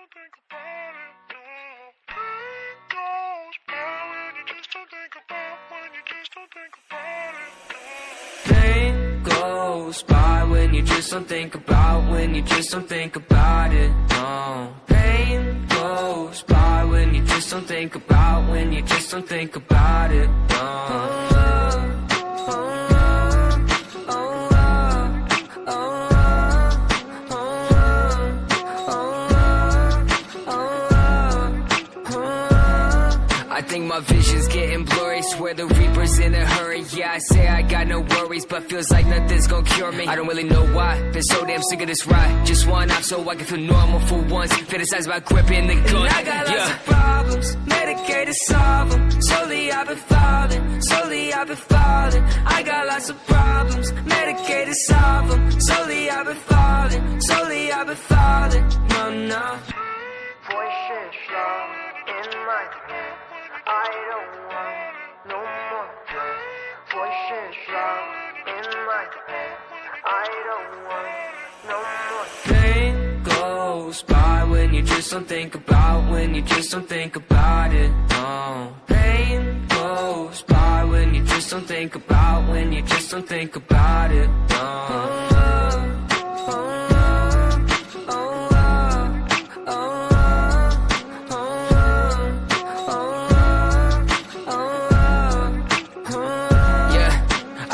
don't think about it, no. Pain goes by when you just don't think about, when you just don't think about it, no. Pain goes by when you just don't think about, when you just don't think about it, no. Pain goes by when you just don't think about, when you just don't think about it, no. I think my vision's getting blurry, swear the Reaper's in a hurry. Yeah, I say I got no worries, but feels like nothing's gonna cure me. I don't really know why, been so damn sick of this ride. Just one off so I can feel normal for once. Fantasize about gripping the gun. I got lots of problems, medicated solve them. Slowly I've been falling, slowly I've been falling. I got lots of problems, medicated solve them. Slowly I've been falling, slowly I've been falling. No, no. Voices loud in my head, I don't want no more pain. Voices loud in my head, I don't want no more pain goes by when you just don't think about, when you just don't think about it, no. Pain goes by when you just don't think about, when you just don't think about it, no.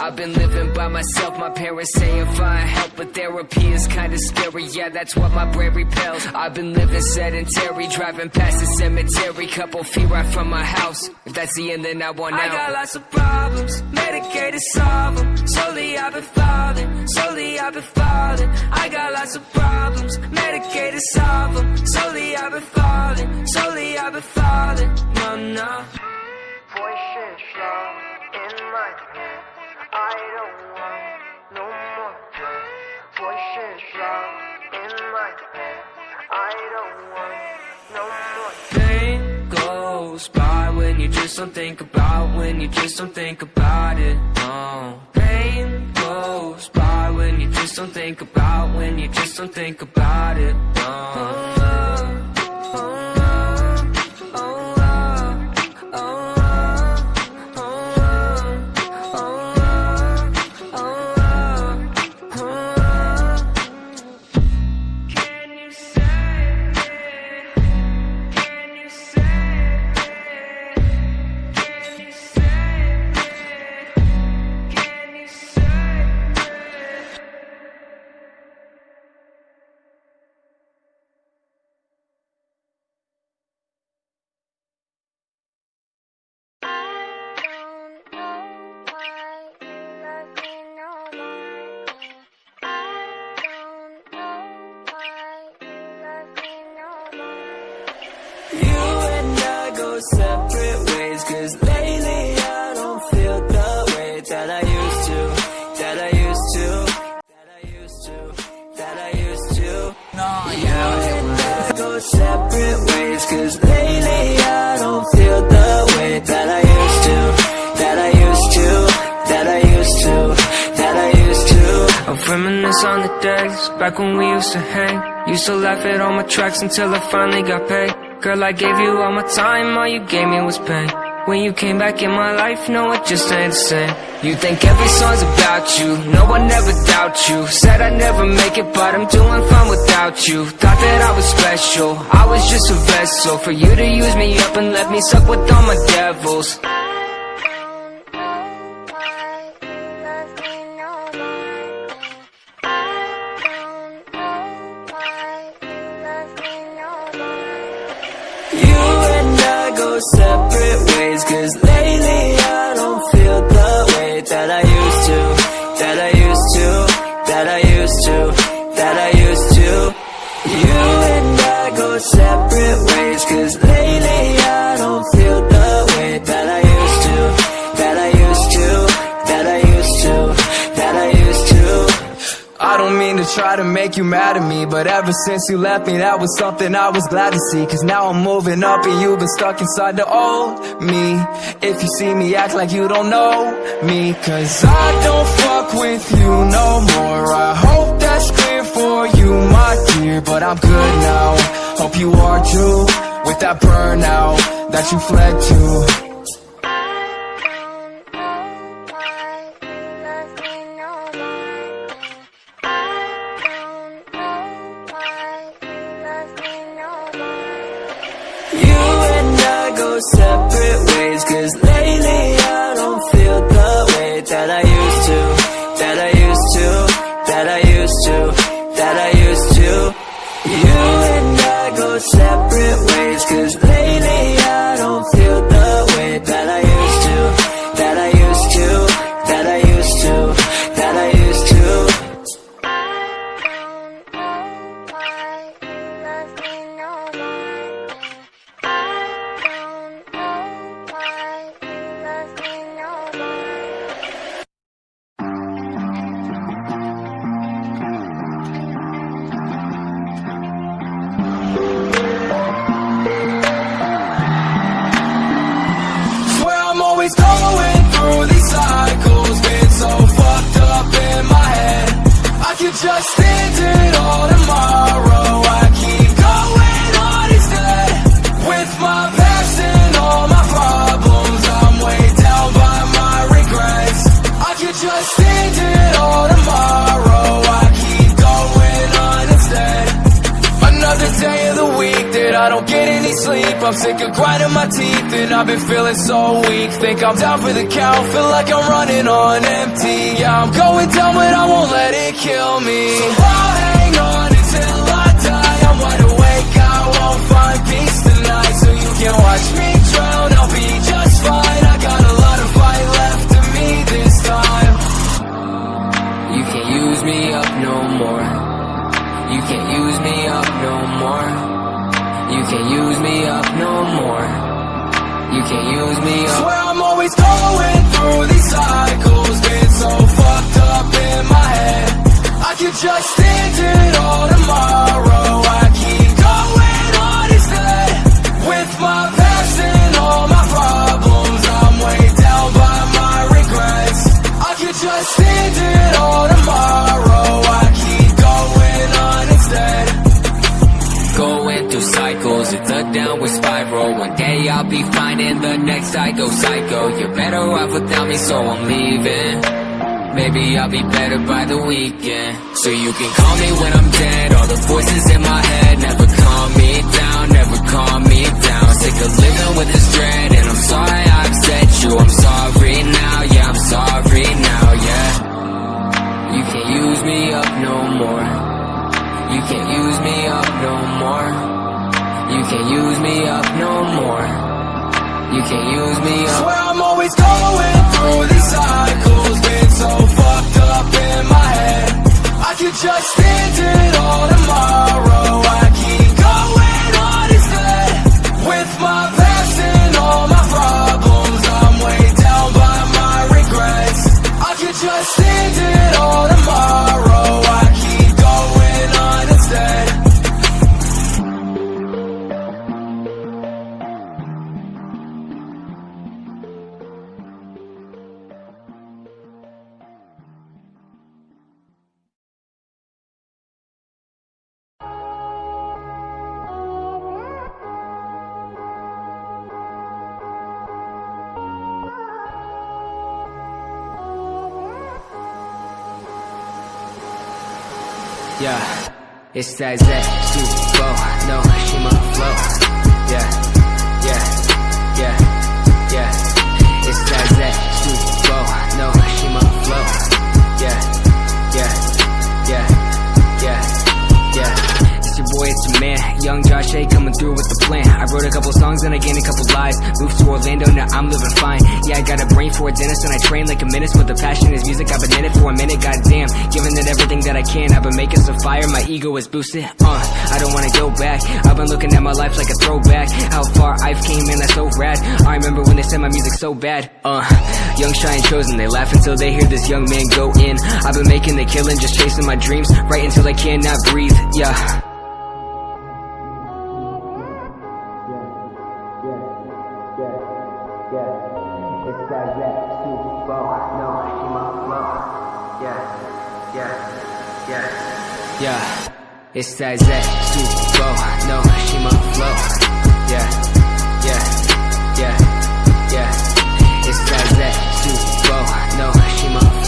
I've been living by myself, my parents saying find help, but therapy is kinda scary, yeah, that's what my brain repels. I've been living sedentary, driving past the cemetery, couple feet right from my house. If that's the end, then I want out. I got lots of problems, medicated solve them. Slowly I've been falling, slowly I've been falling. I got lots of problems, medicated solve them. Slowly I've been falling, slowly I've been falling. No, no. voices loud in my head, I don't want no more pain. Voices loud in my head, I don't want no more pain goes by when you just don't think about, when you just don't think about it, no. Pain goes by when you just don't think about, when you just don't think about it, no. Separate ways, cause lately I don't feel the way that I used to, that I used to, that I used to, that I used to. No, yeah, and I go separate ways, cause lately I don't feel the way that I used to, that I used to, that I used to, that I used to. I reminisce on the days back when we used to hang. Used to laugh at all my tracks until I finally got paid. Girl, I gave you all my time, all you gave me was pain. When you came back in my life, no, it just ain't the same. You think every song's about you, no, I never doubt you. Said I'd never make it, but I'm doing fine without you. Thought that I was special, I was just a vessel for you to use me up and let me suck with all my devils. Separate ways, cause lately I don't feel the way that I used to, that I used to, that I used to, that I used to. You and I go separate ways, cause lately I don't feel the way that I used to, that I used to, that I used to, that I used to. I don't mean to try to make you mad at me, but ever since you left me, that was something I was glad to see. Cause now I'm moving up and you've been stuck inside the old me. If you see me, act like you don't know me, cause I don't fuck with you no more. I hope that's clear for you, my dear, but I'm good now. Hope you are too, with that burnout that you fled to. Separate ways, cause lately I don't feel the way that I used to, that I used to, that I used to, that I used to. You and I go separate ways, cause lately I don't feel the way that I used to, that I used to, that I used to, that I used to. Just end it all tomorrow. I keep going on instead. With my past and all my problems, I'm weighed down by my regrets. I could just end it all tomorrow. I keep going on instead. Another day of the week that I don't get any sleep. I'm sick of grinding my teeth and I've been feeling so weak. Think I'm down for the count, feel like I'm running on empty. Yeah, I'm going down but I won't let it kill me. So I'll hang on until I die. I'm wide awake, I won't find peace tonight. So you can watch me drown, I'll be just fine. I got a lot of fight left in me this time. You can't use me up no more. You can't use me up no more. You can't use me up no more. You can't use me up. Swear I'm always going through these cycles. Been so fucked up in my head. I could just end it all tomorrow. I keep going on instead. With my past and all my problems, I'm weighed down by my regrets. I could just end it all tomorrow. I keep going on instead. Going through cycles, it's a downward spiral. One day I'll be fine and the next I go psycho. You're better off without me, so I'm leaving. Maybe I'll be better by the weekend. So you can call me when I'm dead. All the voices in my head never calm me down, never calm me down. Sick of living with this dread, and I'm sorry I upset you. I'm sorry now, yeah, I'm sorry now, yeah. You can't use me up no more. You can't use me up no more. You can't use me up no more. You can't use me up. Swear I'm always going through these cycles. Been so fucked up in my head. I could just end it all tomorrow. I keep going on instead. With my past and all my problems, I'm weighed down by my regrets. I could just end it all tomorrow. I keep going on instead. Yeah, it's that Zetsubo, no Shima flow. Yeah, yeah, yeah, yeah. It's that Zetsubo, no Shima flow. Yeah, yeah, yeah, yeah, yeah. It's your boy, it's your man, Young Josh A coming through with the plan. I wrote a couple songs and I gained a couple lives. Moved to Orlando, now I'm living fine. Yeah, I got a brain for a dentist and I train like a menace. But the passion is music, I've been in it for a minute, goddamn. Giving it everything that I can, I've been making some fire, my ego is boosted. I don't wanna go back, I've been looking at my life like a throwback. How far I've came, man, that's so rad. I remember when they said my music so bad. Young, shy, and chosen, they laugh until they hear this young man go in. I've been making the killing, just chasing my dreams, right until I cannot breathe, yeah. Yeah, it's that Zetsubo, no